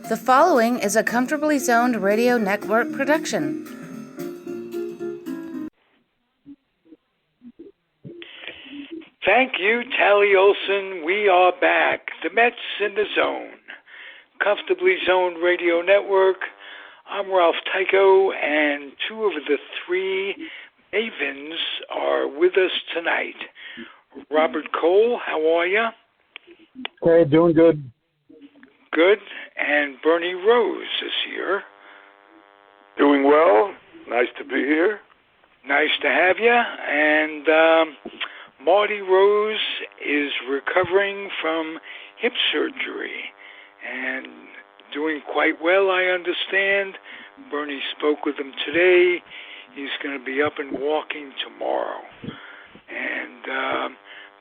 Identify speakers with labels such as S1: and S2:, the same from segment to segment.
S1: The following is a Comfortably Zoned Radio Network production.
S2: Thank you, Tally Olson. We are back. The Mets in the zone. Comfortably Zoned Radio Network. I'm Ralph Tycho, and two of the three mavens are with us tonight. Robert Cole, how are you?
S3: Okay, doing good.
S2: Good. And Bernie Rose is here.
S4: Doing well. Nice to be here.
S2: Nice to have you. And Marty Rose is recovering from hip surgery and doing quite well, I understand. Bernie spoke with him today. He's going to be up and walking tomorrow. And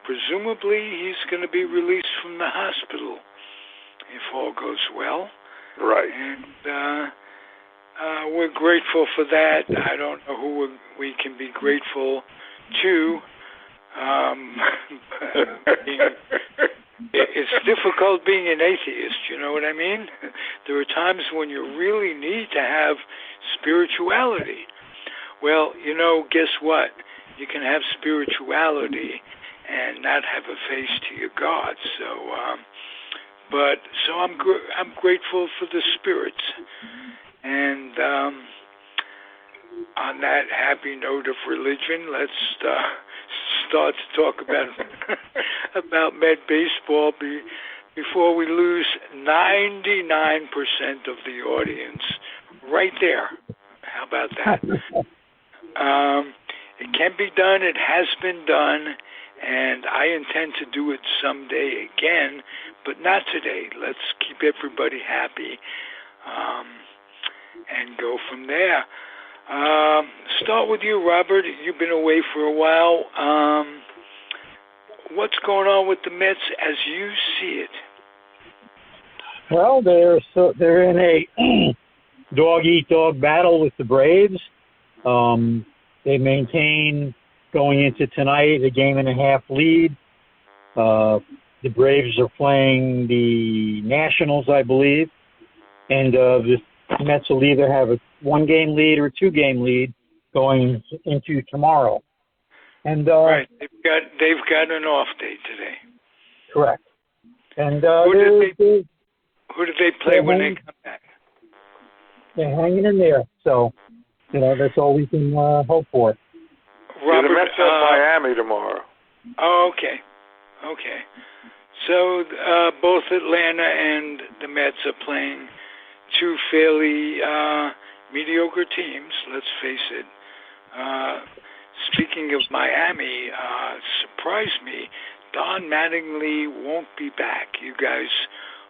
S2: presumably he's going to be released from the hospital if all goes well.
S4: Right.
S2: And we're grateful for that. I don't know who we can be grateful to. It's difficult being an atheist, you know what I mean? There are times when you really need to have spirituality. Well, you know, guess what? You can have spirituality and not have a face to your God. So I'm grateful for the spirits. And on that happy note of religion, let's start to talk about Met baseball before we lose 99% of the audience right there. How about that? It can be done. It has been done. And I intend to do it someday again, but not today. Let's keep everybody happy and go from there. Start with you, Robert. You've been away for a while. What's going on with the Mets as you see it?
S3: Well, they're in a dog-eat-dog battle with the Braves. They maintain going into tonight a game-and-a-half lead. The Braves are playing the Nationals, I believe, and the Mets will either have a one-game lead or a two-game lead going into tomorrow. And
S2: right, they've got an off day today.
S3: Correct. And
S2: who did they play when they come back?
S3: They're hanging in there, so that's all we can hope for.
S4: Robert, the Mets have Miami tomorrow.
S2: Oh, okay. So both Atlanta and the Mets are playing two fairly mediocre teams, let's face it. Speaking of Miami, surprised me, Don Mattingly won't be back. You guys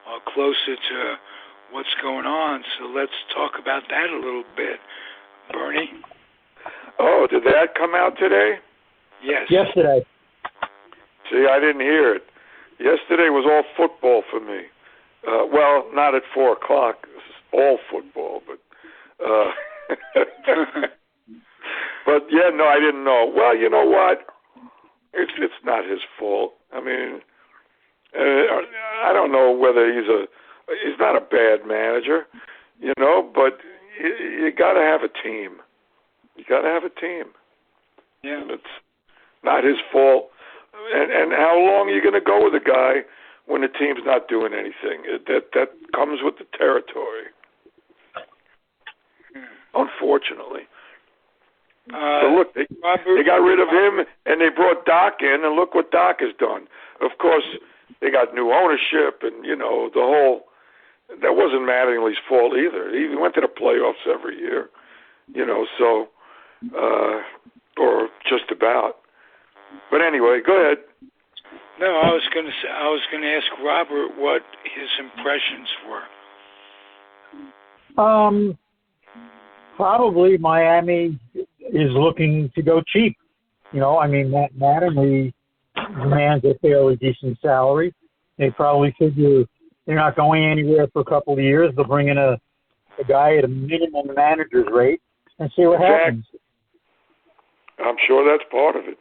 S2: are closer to what's going on, so let's talk about that a little bit. Bernie?
S4: Oh, did that come out today?
S2: Yes.
S3: Yesterday.
S4: See, I didn't hear it. Yesterday was all football for me. Well, not at 4 o'clock. It was all football, but but yeah, no, I didn't know. Well, you know what? It's not his fault. I mean, I don't know whether he's not a bad manager, but you got to have a team. You got to have a team.
S2: Yeah.
S4: And it's not his fault. And how long are you going to go with a guy when the team's not doing anything? That comes with the territory. Unfortunately. So look, they got rid of him and they brought Doc in, and look what Doc has done. Of course, they got new ownership, and the whole. That wasn't Mattingly's fault either. He went to the playoffs every year, so or just about. But anyway, go ahead.
S2: No, I was going to ask Robert what his impressions were.
S3: Probably Miami is looking to go cheap. Matt Mattingly demands a fairly decent salary. They probably figure they're not going anywhere for a couple of years. They'll bring in a guy at a minimum manager's rate and see what happens.
S4: I'm sure that's part of it.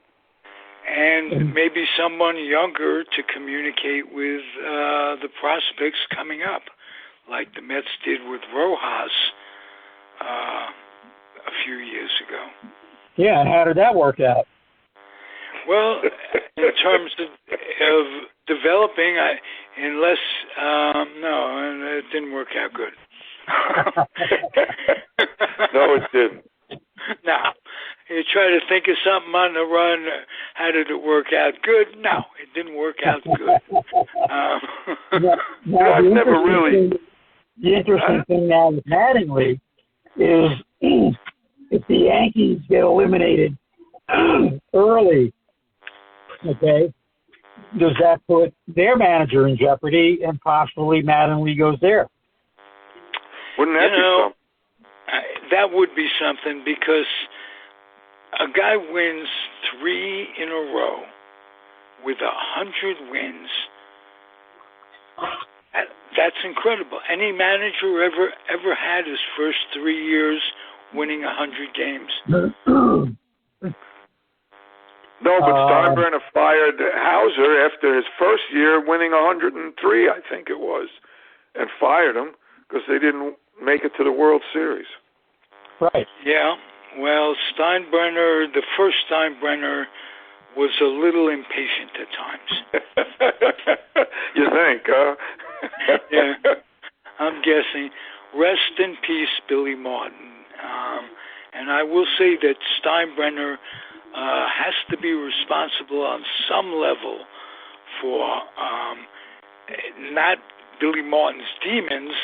S2: And maybe someone younger to communicate with the prospects coming up. like the Mets did with Rojas a few years ago.
S3: Yeah, and how did that work out?
S2: Well, in terms of developing, no, it didn't work out good.
S4: No, it didn't.
S2: No. You try to think of something on the run. How did it work out? Good? No, it didn't work out good.
S3: Now,
S4: I've never really.
S3: The interesting thing now with Mattingly is if the Yankees get eliminated early, okay, does that put their manager in jeopardy and possibly Mattingly goes there?
S4: Wouldn't that be something?
S2: That would be something because a guy wins 3 in a row with 100 wins. That's incredible. Any manager ever had his first 3 years winning 100 games?
S4: No, but Steinbrenner fired Hauser after his first year winning 103, I think it was, and fired him because they didn't make it to the World Series.
S3: Right.
S2: Yeah. Well, Steinbrenner, the first Steinbrenner, was a little impatient at times.
S4: You think, huh?
S2: Yeah. I'm guessing. Rest in peace, Billy Martin. And I will say that Steinbrenner has to be responsible on some level for not Billy Martin's demons,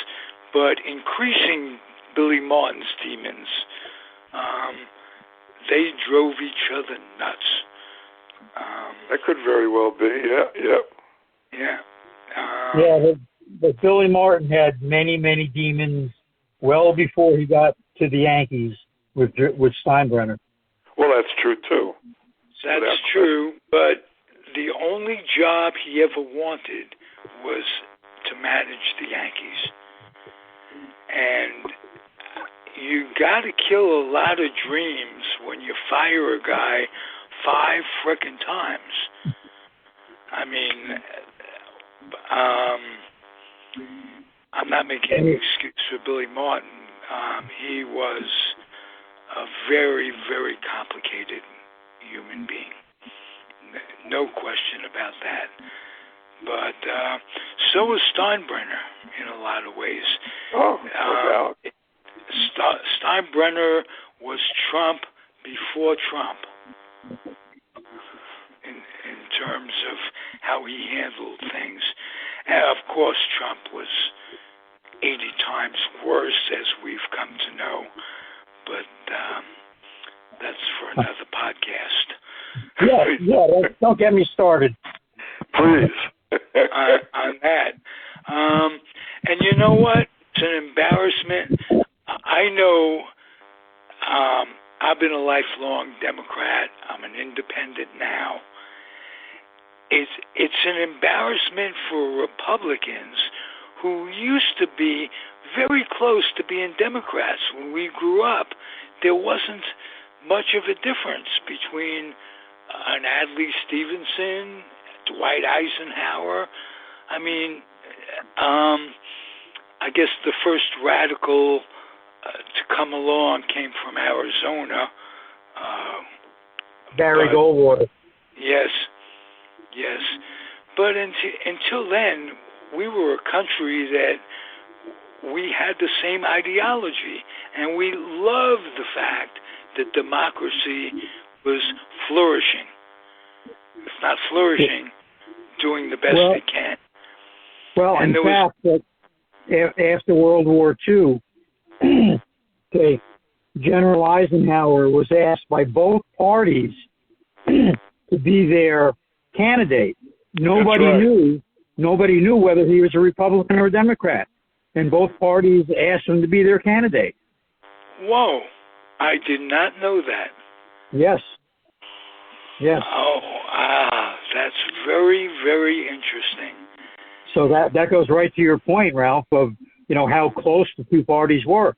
S2: but increasing Billy Martin's demons. They drove each other nuts.
S4: That could very well be, yeah.
S3: But Billy Martin had many, many demons well before he got to the Yankees with Steinbrenner.
S4: Well, that's true, too.
S2: That's true, but the only job he ever wanted was to manage the Yankees. And you got to kill a lot of dreams when you fire a guy 5 frickin' times. I mean, I'm not making any excuse for Billy Martin. He was a very, very complicated human being. No question about that. But so was Steinbrenner in a lot of ways.
S4: Oh, no doubt.
S2: Steinbrenner was Trump before Trump in terms of how he handled things. And of course, Trump was 80 times worse, as we've come to know. But that's for another podcast.
S3: Yeah. Don't get me started.
S4: Please.
S2: on that. And you know what? It's an embarrassment. I know I've been a lifelong Democrat. I'm an independent now. It's an embarrassment for Republicans who used to be very close to being Democrats. When we grew up, there wasn't much of a difference between an Adlai Stevenson, Dwight Eisenhower. I mean, I guess the first radical to come along came from Arizona.
S3: Barry Goldwater.
S2: Yes. But until then, we were a country that we had the same ideology, and we loved the fact that democracy was flourishing. If not flourishing, doing the best it can.
S3: Well, and in fact, after World War II, okay, General Eisenhower was asked by both parties to be their candidate. Nobody knew whether he was a Republican or a Democrat, and both parties asked him to be their candidate.
S2: Whoa, I did not know that.
S3: Yes.
S2: Oh, that's very, very interesting.
S3: So that goes right to your point, Ralph, of how close the two parties were.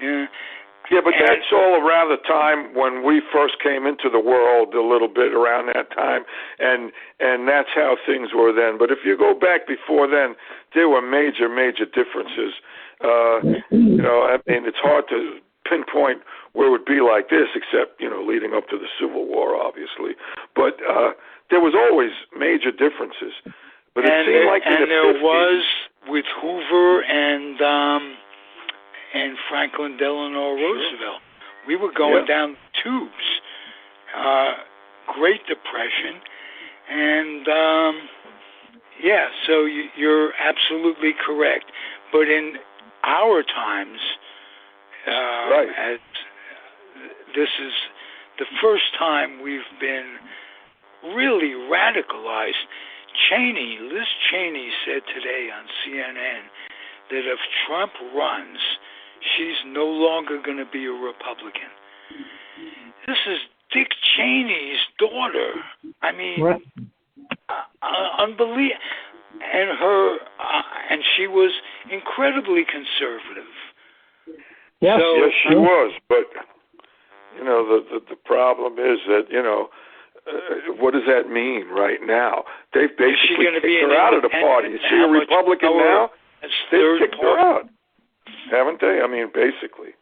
S2: Yeah,
S4: Yeah, but that's all around the time when we first came into the world, a little bit around that time, and that's how things were then. But if you go back before then, there were major differences. I mean, it's hard to pinpoint where it would be like this, except, leading up to the Civil War, obviously. But there was always major differences. But it seemed like in the 50s,
S2: there was with Hoover and Franklin Delano Roosevelt. We were going down tubes. Great Depression. And, so you're absolutely correct. But in our times, this is the first time we've been really radicalized. Liz Cheney said today on CNN that if Trump runs, she's no longer going to be a Republican. This is Dick Cheney's daughter. I mean, unbelievable. And she was incredibly conservative.
S3: Yes,
S4: yes, she was. But the problem is that what does that mean right now? They've basically kicked her out of the party. Is she a Republican now? They've kicked her out, haven't they? I mean, basically.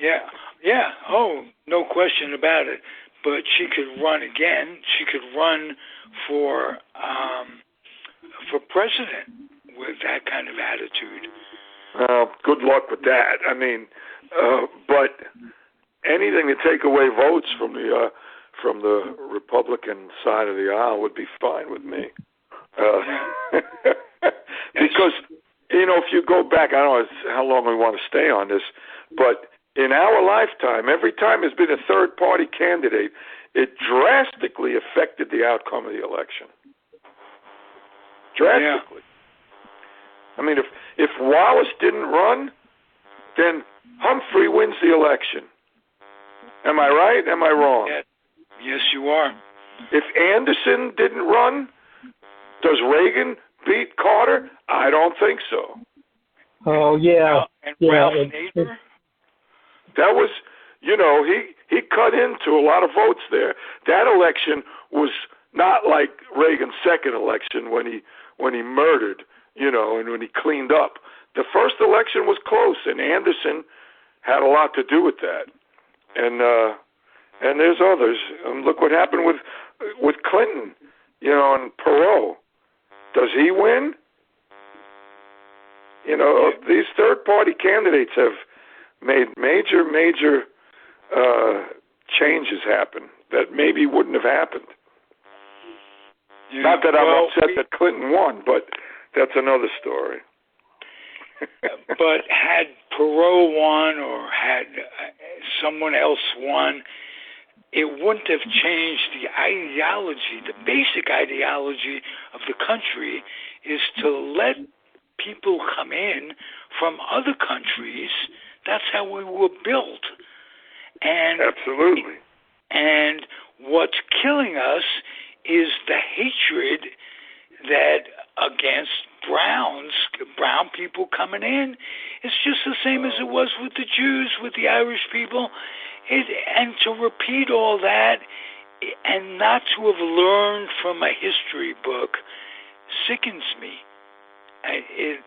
S2: Yeah. Oh, no question about it. But she could run again. She could run for president with that kind of attitude.
S4: Good luck with that. I mean, but anything to take away votes from the Republican side of the aisle would be fine with me. Because, if you go back, I don't know how long we want to stay on this, but in our lifetime, every time there's been a third-party candidate, it drastically affected the outcome of the election. Drastically. Yeah. I mean, if Wallace didn't run, then Humphrey wins the election. Am I right? Am I wrong?
S2: Yeah. Yes, you are.
S4: If Anderson didn't run, does Reagan beat Carter? I don't think so.
S3: Oh, yeah.
S2: And Ralph Nader?
S4: That was, he cut into a lot of votes there. That election was not like Reagan's second election when he murdered, and when he cleaned up. The first election was close, and Anderson had a lot to do with that. And there's others. Look what happened with Clinton, and Perot. Does he win? These third-party candidates have made major changes happen that maybe wouldn't have happened.
S2: Yeah,
S4: not that I'm upset that Clinton won, but that's another story.
S2: But had Perot won or had someone else won, it wouldn't have changed the ideology. The basic ideology of the country is to let people come in from other countries. That's how we were built. And
S4: absolutely.
S2: And what's killing us is the hatred that against brown people coming in. It's just the same as it was with the Jews, with the Irish people. And to repeat all that and not to have learned from a history book sickens me. It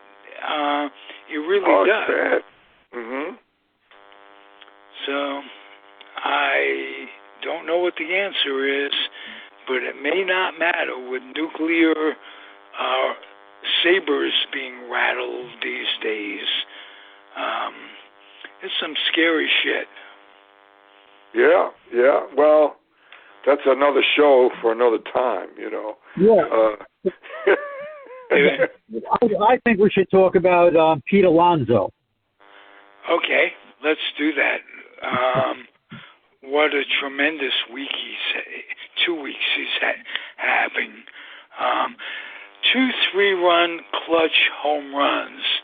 S2: really does.
S4: Sad. Mm-hmm.
S2: So I don't know what the answer is, but it may not matter with nuclear sabers being rattled these days. It's some scary shit.
S3: Yeah.
S4: Well, that's another show for another time,
S3: Yeah. I think we should talk about Pete Alonso.
S2: Okay, let's do that. What a tremendous week 2 weeks he's having. 2 3-run clutch home runs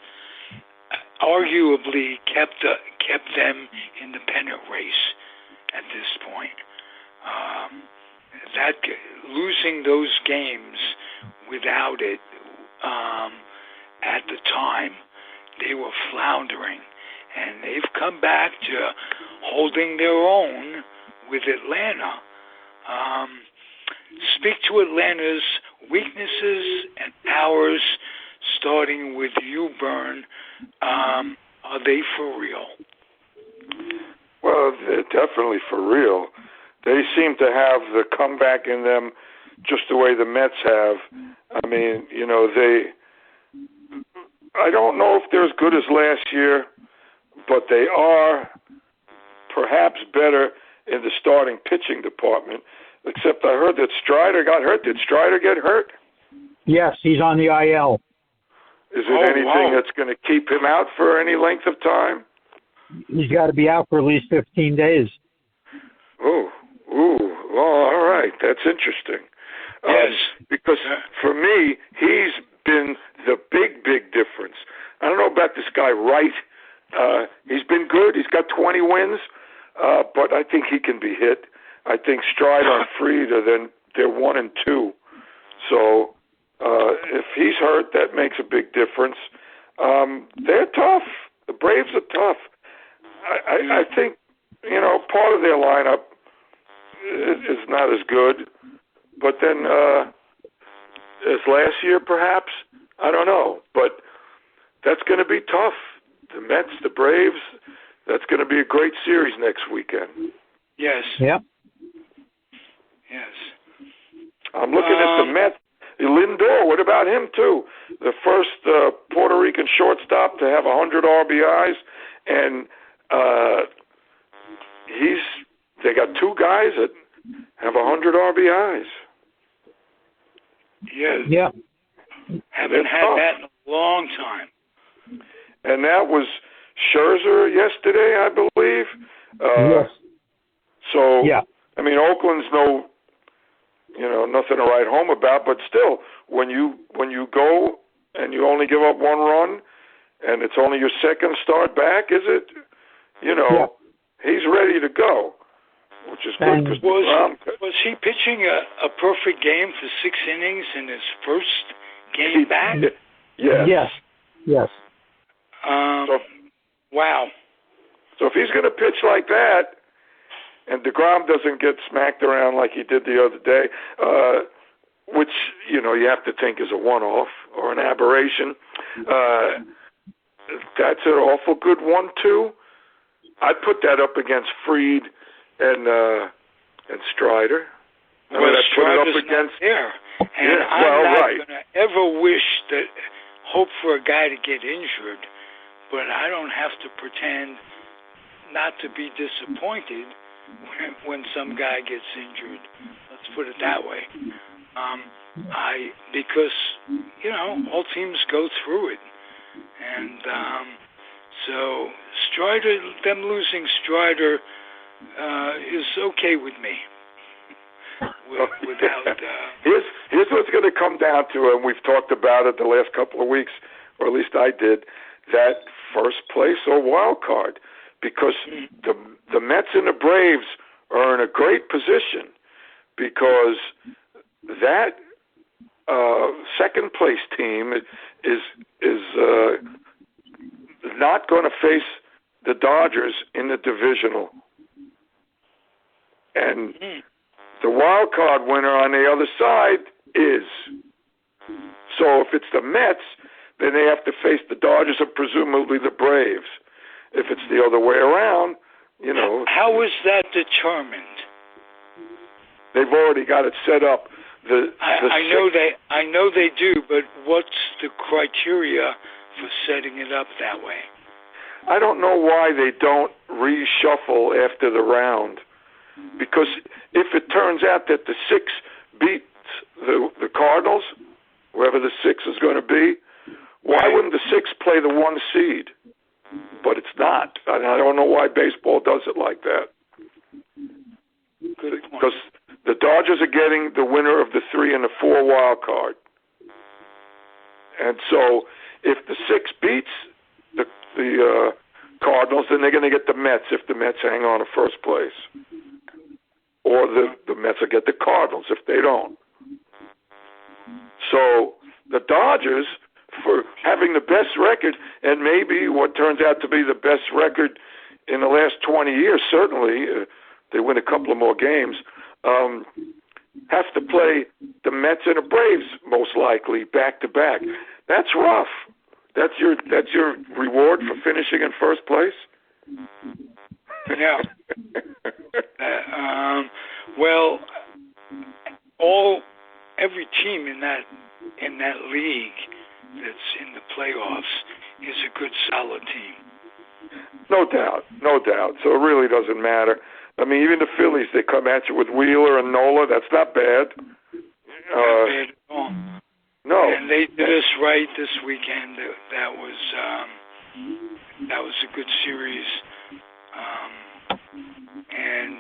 S2: arguably kept them in the pennant race at this point. That losing those games without it, at the time, they were floundering, and they've come back to holding their own with Atlanta. Speak to Atlanta's weaknesses and powers, starting with you, Bern. Are they for real?
S4: Well, they're definitely for real. They seem to have the comeback in them just the way the Mets have. I mean, I don't know if they're as good as last year, but they are perhaps better in the starting pitching department, except I heard that Strider got hurt. Did Strider get hurt?
S3: Yes, he's on the IL.
S4: Is it anything that's going to keep him out for any length of time?
S3: He's got to be out for at least 15 days.
S4: Well, all right. That's interesting.
S2: Yes.
S4: Because for me, he's been the big difference. I don't know about this guy Wright. He's been good. He's got 20 wins, but I think he can be hit. I think Strider and Fried they're 1 and 2. So if he's hurt, that makes a big difference. They're tough. The Braves are tough. I think, part of their lineup is not as good. But then as last year, perhaps, I don't know. But that's going to be tough. The Mets, the Braves, that's going to be a great series next weekend.
S2: Yes.
S3: Yep.
S2: Yes.
S4: I'm looking at the Mets. Lindor, what about him, too? The first Puerto Rican shortstop to have 100 RBIs. And they got 2 guys that have 100 RBIs.
S2: Yes.
S3: Yeah.
S2: Haven't had that in a long time.
S4: And that was Scherzer yesterday, I believe.
S3: Yes.
S4: So,
S3: yeah.
S4: I mean, Oakland's nothing to write home about, but still, when you go and you only give up 1 run, and it's only your second start back, is it? He's ready to go, which is good.
S2: Was he pitching a perfect game for 6 innings in his first game back?
S3: Yes.
S2: Wow.
S4: So if he's going to pitch like that, and DeGrom doesn't get smacked around like he did the other day, which, you have to think is a one-off or an aberration, that's an awful good 1-2. I'd put that up against Fried and Strider.
S2: Strider's put it up against there. And I'm not going to ever hope for a guy to get injured, but I don't have to pretend not to be disappointed when some guy gets injured. Let's put it that way. Because all teams go through it, and so Strider, them losing Strider, is okay with me. Without
S4: here's what's going to come down to, and we've talked about it the last couple of weeks, or at least I did, that first place or wild card, because the Mets and the Braves are in a great position, because that second place team is not going to face the Dodgers in the divisional, and the wild card winner on the other side is. So if it's the Mets, then they have to face the Dodgers and presumably the Braves. If it's the other way around,
S2: How is that determined?
S4: They've already got it set up.
S2: I know they do, but what's the criteria for setting it up that way?
S4: I don't know why they don't reshuffle after the round. Because if it turns out that the 6 beats the Cardinals, whoever the 6 is going to be, why wouldn't the 6 play the 1 seed? But it's not. I don't know why baseball does it like that. Because the Dodgers are getting the winner of the 3 and the 4 wild card. And so if the 6 beats the Cardinals, then they're going to get the Mets if the Mets hang on to first place. Or the Mets will get the Cardinals if they don't. So the Dodgers for having the best record, and maybe what turns out to be the best record in the last 20 years. Certainly, they win a couple of more games. Have to play the Mets and the Braves most likely back to back. That's rough. That's your reward for finishing in first place.
S2: Yeah. Well, every team in that league that's in the playoffs is a good, solid team.
S4: No doubt. So it really doesn't matter. I mean, even the Phillies, they come at you with Wheeler and Nola. That's not bad.
S2: Not bad at all.
S4: No.
S2: And they did us right this weekend. That was a good series. And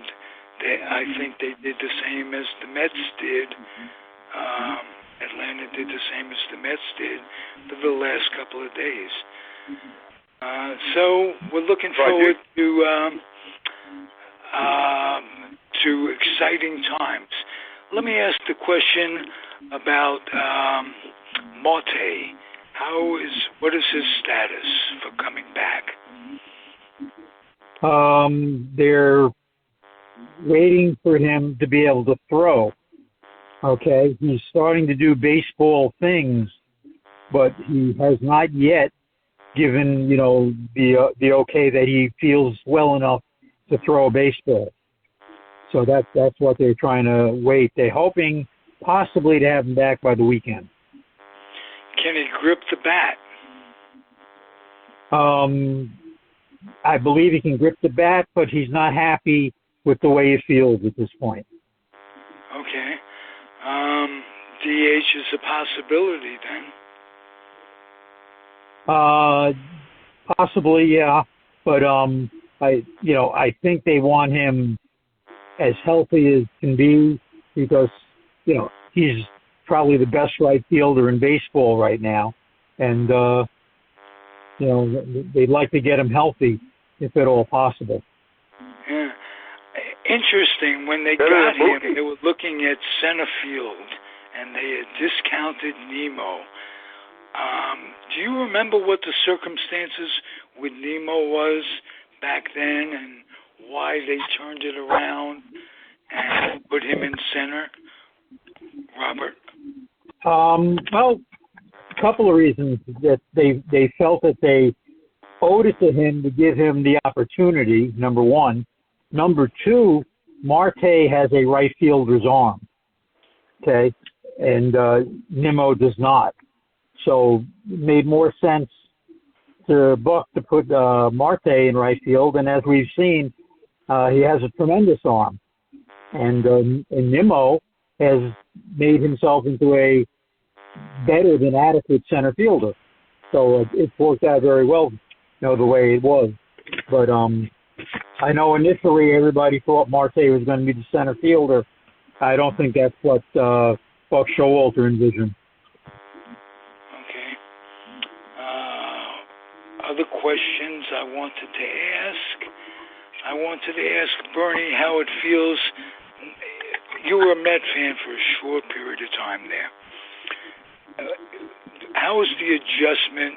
S2: I think they did the same as the Mets did. Atlanta did the same as the Mets did for the last couple of days. So we're looking forward to exciting times. Let me ask the question about Marte. What is his status for coming back?
S3: They're waiting for him to be able to throw. Okay, he's starting to do baseball things, but he has not yet given, the okay that he feels well enough to throw a baseball. So that's what they're trying to wait. They're hoping possibly to have him back by the weekend.
S2: Can he grip the bat?
S3: I believe he can grip the bat, but he's not happy with the way he feels at this point.
S2: Okay. DH is a possibility then.
S3: Possibly, yeah. But I think they want him as healthy as can be because he's probably the best right fielder in baseball right now, and they'd like to get him healthy if at all possible.
S2: Yeah. Interesting. When they got him, they were looking at center field, and they had discounted Nemo. Do you remember what the circumstances with Nemo was back then and why they turned it around and put him in center, Robert?
S3: Well, a couple of reasons. That they felt that they owed it to him to give him the opportunity, number one. Number two, Marte has a right fielder's arm, okay, and Nemo does not. So it made more sense to Buck to put Marte in right field, and as we've seen, he has a tremendous arm. And Nemo has made himself into a better than adequate center fielder. So it's worked out very well, the way it was. But I know initially everybody thought Marte was going to be the center fielder. I don't think that's what Buck Showalter envisioned.
S2: Okay. Other questions I wanted to ask? I wanted to ask Bernie how it feels. You were a Met fan for a short period of time there. How was the adjustment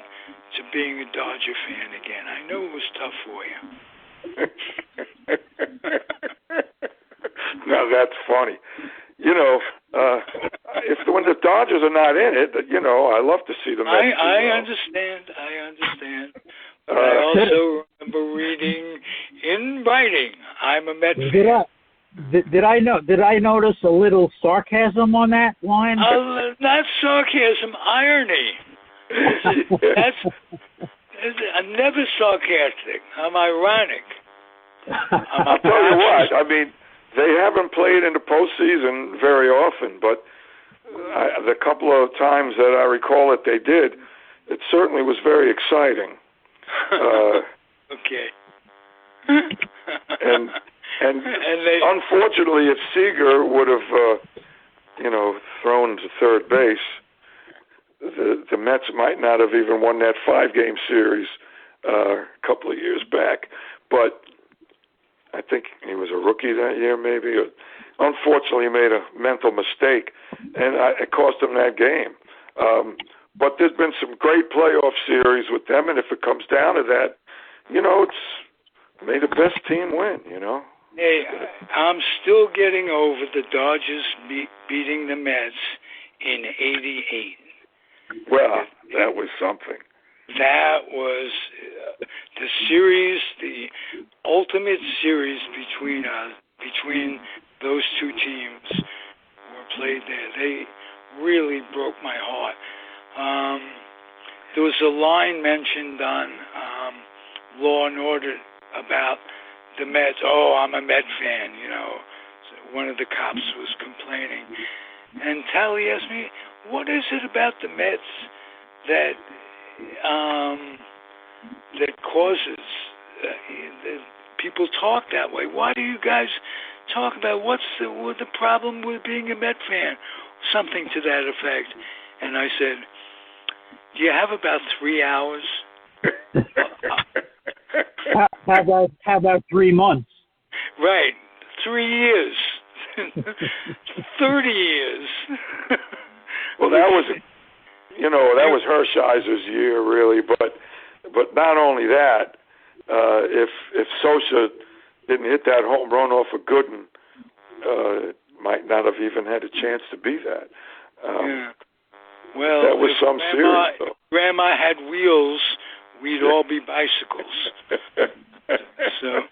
S2: to being a Dodger fan again? I know it was tough for you.
S4: Now that's funny. When the Dodgers are not in it, I love to see the Mets.
S2: I understand. But I also remember reading in writing, I'm a Met fan.
S3: Did I notice a little sarcasm on that line?
S2: Not sarcasm, irony. I'm never sarcastic. I'm ironic.
S4: I'll tell you what. I mean, they haven't played in the postseason very often, but the couple of times that I recall that they did, it certainly was very exciting.
S2: Okay.
S4: and they, unfortunately, if Seager would have, thrown to third base, the Mets might not have even won that 5-game series a couple of years back. But I think he was a rookie that year, maybe. Unfortunately, he made a mental mistake, and it cost him that game. But there's been some great playoff series with them, and if it comes down to that, it's may the best team win.
S2: Hey, I'm still getting over the Dodgers beating the Mets in '88.
S4: Well, that was something.
S2: That was the series, the ultimate series between those two teams were played there. They really broke my heart. There was a line mentioned on Law and Order about the Mets. Oh, I'm a Met fan, So one of the cops was complaining. And Tally asked me, what is it about the Mets that causes that people talk that way? Why do you guys talk about what's the problem with being a Met fan? Something to that effect. And I said, do you have about 3 hours?
S3: How about 3 months?
S2: Right. 3 years. 30 years.
S4: Well, that was Hershiser's year, really. But not only that, if Sosa didn't hit that home run off of Gooden, might not have even had a chance to be that.
S2: Yeah. Well,
S4: that was some series.
S2: If Grandma had wheels, we'd all be bicycles. So,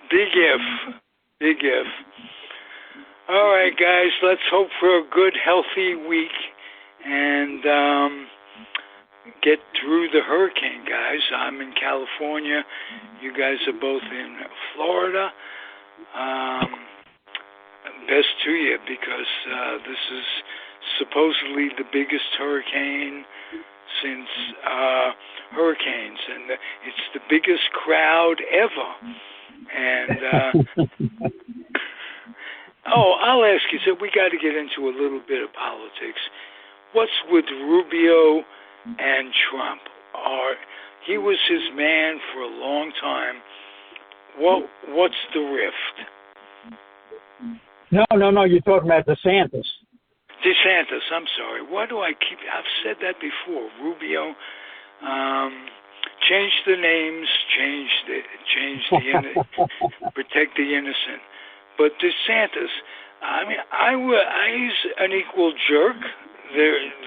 S2: big if. All right, guys, let's hope for a good, healthy week and get through the hurricane, guys. I'm in California. You guys are both in Florida. Best to you, because this is supposedly the biggest hurricane since hurricanes, and it's the biggest crowd ever. And I'll ask you. So we got to get into a little bit of politics. What's with Rubio and Trump? He was his man for a long time. What's the rift?
S3: No. You're talking about DeSantis.
S2: DeSantis, I'm sorry. Why do I keep... I've said that before. Rubio, change the names, protect the innocent. But DeSantis, I mean, he's an equal jerk.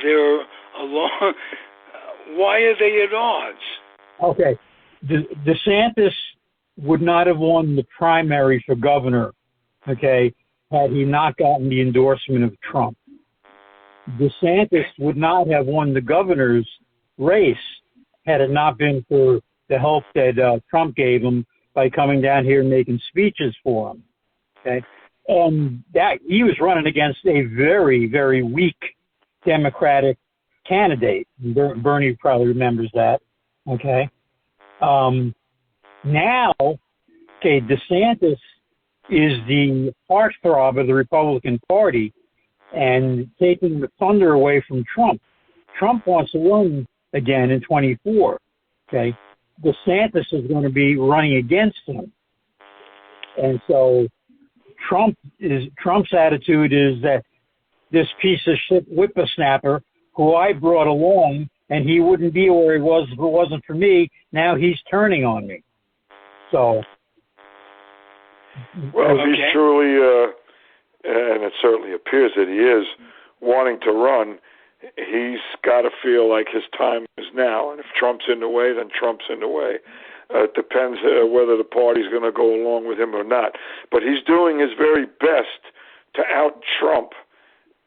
S2: They're along... Why are they at odds?
S3: Okay. DeSantis would not have won the primary for governor, okay, had he not gotten the endorsement of Trump. DeSantis would not have won the governor's race had it not been for the help that Trump gave him by coming down here and making speeches for him. Okay, and that he was running against a very, very weak Democratic candidate. Bernie probably remembers that. Okay, now, DeSantis is the heartthrob of the Republican Party and taking the thunder away from Trump. Trump wants to run again in 24. Okay, DeSantis is going to be running against him, and so Trump's attitude is that this piece of shit whippersnapper who I brought along, and he wouldn't be where he was if it wasn't for me. Now he's turning on me. So,
S4: well, he's truly, and it certainly appears that he is wanting to run. He's got to feel like his time is now, and if Trump's in the way, then Trump's in the way. It depends whether the party's going to go along with him or not. But he's doing his very best to out-Trump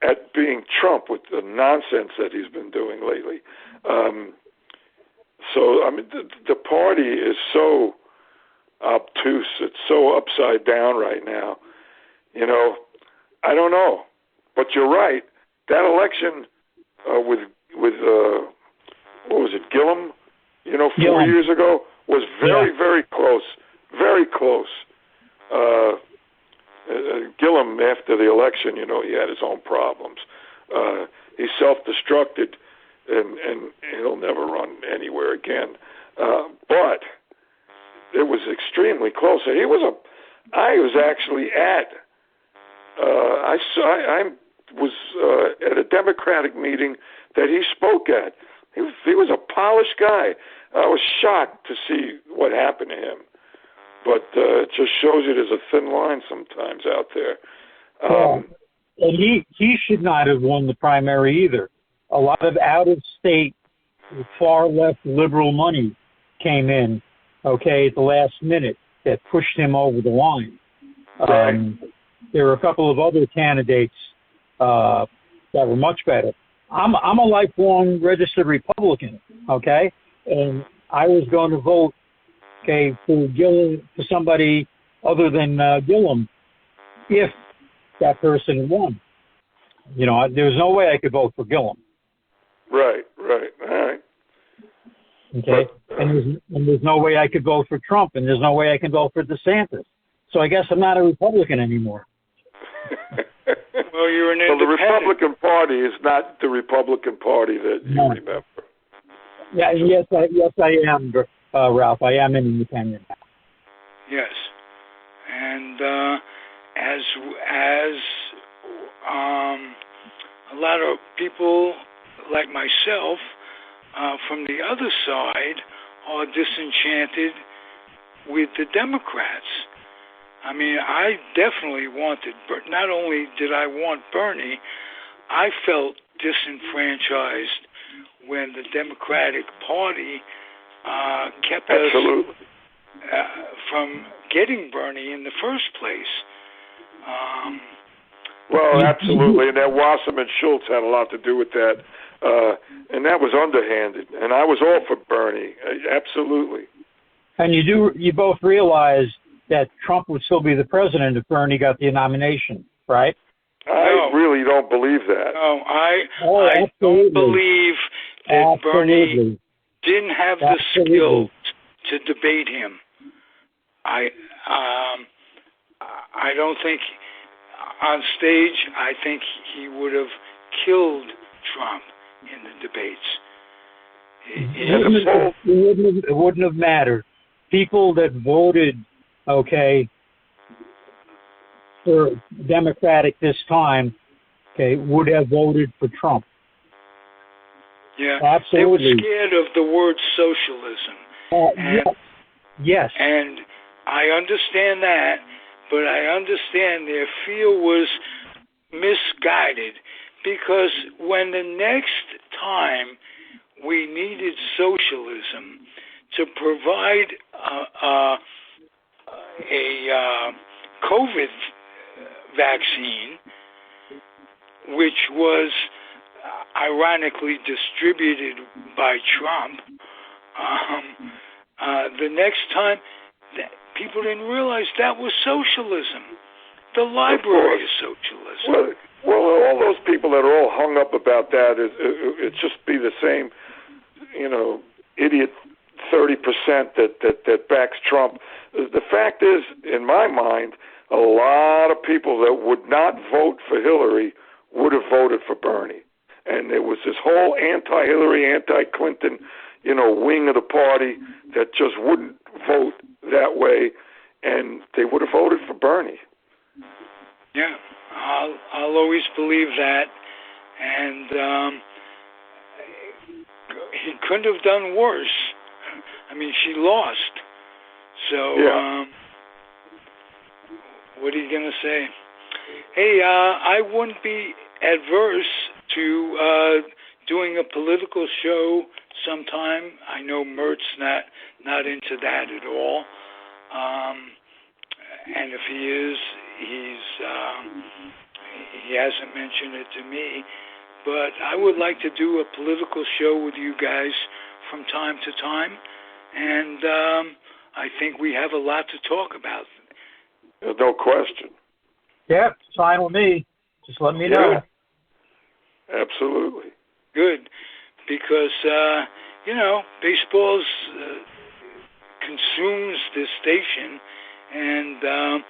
S4: at being Trump with the nonsense that he's been doing lately. So, I mean, the party is so obtuse. It's so upside down right now. You know, I don't know. But you're right. That election with what was it, Gillum? You know, 4 years ago was very, very close. Very close. Gillum, after the election, you know, he had his own problems. He self-destructed, and he'll never run anywhere again. But it was extremely close. I was actually at. I was at a Democratic meeting that he spoke at. He was a polished guy. I was shocked to see what happened to him. But it just shows you there's a thin line sometimes out there.
S3: And he should not have won the primary either. A lot of out-of-state, far-left liberal money came in, at the last minute that pushed him over the line.
S4: Right.
S3: There were a couple of other candidates that were much better. I'm a lifelong registered Republican, and I was going to vote, for Gillum, for somebody other than Gillum, if that person won. There was no way I could vote for Gillum.
S4: Right, all right.
S3: Okay, and there's no way I could vote for Trump, and there's no way I can vote for DeSantis. So I guess I'm not a Republican anymore.
S2: Well, you're an independent.
S4: Well, the Republican Party is not the Republican Party that you remember.
S3: Yeah, yes, I am, Ralph. I am an independent.
S2: Yes, and as a lot of people like myself from the other side are disenchanted with the Democrats. I mean, I definitely wanted, not only did I want Bernie, I felt disenfranchised when the Democratic Party kept us from getting Bernie in the first place.
S4: Well, absolutely, and that Wasserman Schultz had a lot to do with that, and that was underhanded, and I was all for Bernie, absolutely.
S3: And you both realize that Trump would still be the president if Bernie got the nomination, right?
S4: I really don't believe that.
S2: No, I don't believe that Bernie didn't have the skills to debate him. I don't think on stage, I think he would have killed Trump in the debates.
S3: It wouldn't have mattered. People that voted, for Democratic this time, would have voted for Trump.
S2: Yeah,
S3: absolutely.
S2: They were scared of the word socialism.
S3: Yes.
S2: And I understand that, but I understand their fear was misguided, because when the next time we needed socialism to provide a COVID vaccine, which was ironically distributed by Trump, the next time, people didn't realize that was socialism. The library is socialism.
S4: Well, all those people that are all hung up about that, it's just be the same, idiot 30% that backs Trump. The fact is, in my mind, a lot of people that would not vote for Hillary would have voted for Bernie. And there was this whole anti-Hillary, anti-Clinton, wing of the party that just wouldn't vote that way, and they would have voted for Bernie.
S2: Yeah, I'll always believe that, and he couldn't have done worse. I mean, she lost, so what are you going to say? Hey, I wouldn't be adverse to doing a political show sometime. I know Mert's not into that at all, and if he is, he hasn't mentioned it to me. But I would like to do a political show with you guys from time to time, and I think we have a lot to talk about.
S4: No question.
S3: Yeah, fine with me. Just let me know.
S4: Absolutely.
S2: Good, because baseball consumes this station, and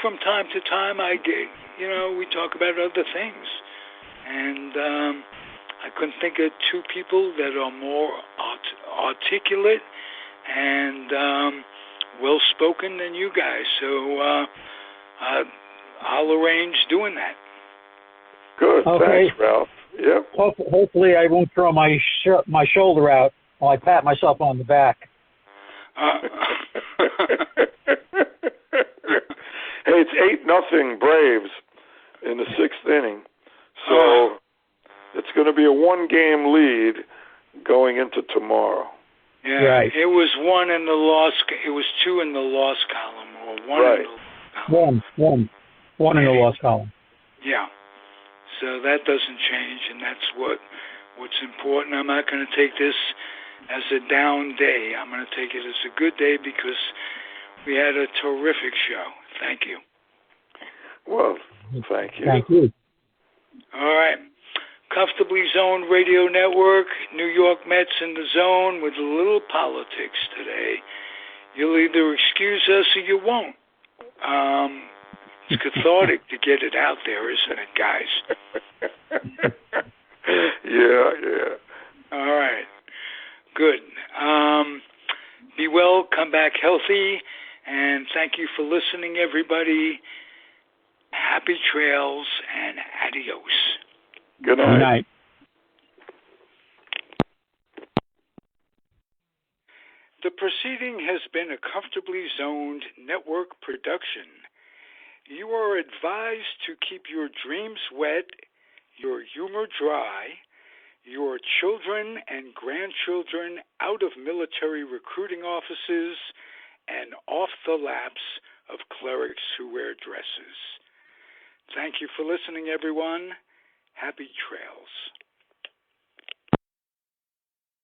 S2: from time to time I get, we talk about other things, and I couldn't think of two people that are more articulate and well-spoken than you guys, so I'll arrange doing that.
S4: Good.
S3: Okay.
S4: Thanks, Ralph. Yep.
S3: Hopefully, I won't throw my shoulder out while I pat myself on the back.
S4: Hey, it's 8-0 Braves in the 6th inning, so it's going to be a 1-game lead going into tomorrow.
S2: Yeah,
S3: right.
S2: It was 1 in the loss. It was 2 in the loss column, or 1
S4: right.
S2: in the loss column.
S3: One in the loss column.
S2: Yeah. So that doesn't change, and that's what's important. I'm not going to take this as a down day. I'm going to take it as a good day because we had a terrific show. Thank you.
S4: Well, thank you.
S3: Thank you.
S2: All right. Comfortably Zoned Radio Network, New York Mets in the zone with a little politics today. You'll either excuse us or you won't. It's cathartic to get it out there, isn't it, guys?
S4: Yeah.
S2: All right. Good. Be well, come back healthy, and thank you for listening, everybody. Happy trails and adios.
S4: Good night.
S3: Good night.
S2: The proceeding has been a Comfortably Zoned network production. You are advised to keep your dreams wet, your humor dry, your children and grandchildren out of military recruiting offices and off the laps of clerics who wear dresses. Thank you for listening, everyone. Happy trails.